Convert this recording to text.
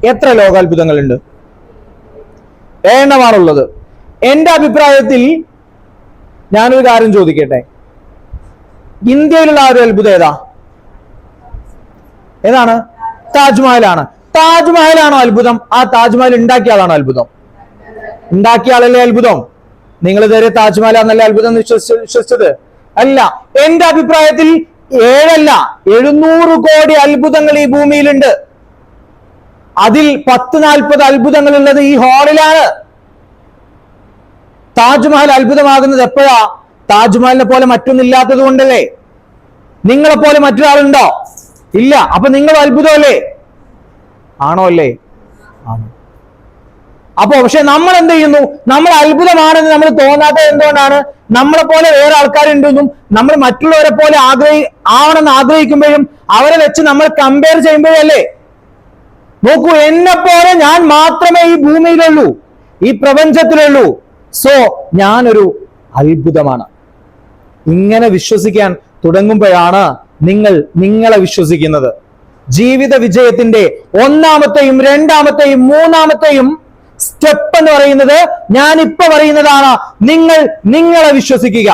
എത്ര ലോകാത്ഭുതങ്ങളുണ്ട്? എണ്ണമാണുള്ളത്. എന്റെ അഭിപ്രായത്തിൽ ഞാനൊരു കാര്യം ചോദിക്കട്ടെ, ഇന്ത്യയിലുള്ള ആ ഒരു അത്ഭുതം ഏതാണ്? താജ്മഹലാണ്. താജ്മഹലാണോ അത്ഭുതം? ആ താജ്മഹൽ ഉണ്ടാക്കിയ ആളാണോ അത്ഭുതം? ഉണ്ടാക്കിയ ആളല്ലേ അത്ഭുതം? നിങ്ങൾ ഇതുവരെ താജ്മഹലാന്നല്ലേ അത്ഭുതം വിശ്വസിച്ചത്? അല്ല. എന്റെ അഭിപ്രായത്തിൽ 7 700 കോടി അത്ഭുതങ്ങൾ ഈ ഭൂമിയിലുണ്ട്. അതിൽ 10-40 അത്ഭുതങ്ങൾ ഉള്ളത് ഈ ഹാളിലാണ്. താജ്മഹൽ അത്ഭുതമാകുന്നത് എപ്പോഴാ? താജ്മഹലിനെ പോലെ മറ്റൊന്നില്ലാത്തത് കൊണ്ടല്ലേ. നിങ്ങളെ പോലെ മറ്റൊരാളുണ്ടോ? ഇല്ല. അപ്പൊ നിങ്ങൾ അത്ഭുതമല്ലേ? ആണോ? അല്ലേ? ആണ്. അപ്പോ പക്ഷെ നമ്മൾ എന്ത് ചെയ്യുന്നു? നമ്മൾ അത്ഭുതമാണെന്ന് നമ്മൾ തോന്നാത്തത് എന്തുകൊണ്ടാണ്? നമ്മളെ പോലെ വേറെ ആൾക്കാരുണ്ടെന്നും നമ്മൾ മറ്റുള്ളവരെ പോലെ ആവണമെന്ന് ആഗ്രഹിക്കുമ്പോഴും അവരെ വെച്ച് നമ്മൾ കമ്പയർ ചെയ്യുമ്പോഴല്ലേ. നോക്കൂ, എന്നെ പോലെ ഞാൻ മാത്രമേ ഈ ഭൂമിയിലുള്ളൂ, ഈ പ്രപഞ്ചത്തിലുള്ളൂ. സോ ഞാനൊരു അത്ഭുതമാണ്. ഇങ്ങനെ വിശ്വസിക്കാൻ തുടങ്ങുമ്പോഴാണ് നിങ്ങളെ വിശ്വസിക്കുന്നത്. ജീവിത വിജയത്തിന്റെ 1-ാമത്തെയും 2-ാമത്തെയും 3-ാമത്തെയും സ്റ്റെപ്പ് എന്ന് പറയുന്നത് ഞാൻ ഇപ്പൊ പറയുന്നതാണ്. നിങ്ങളെ വിശ്വസിക്കുക.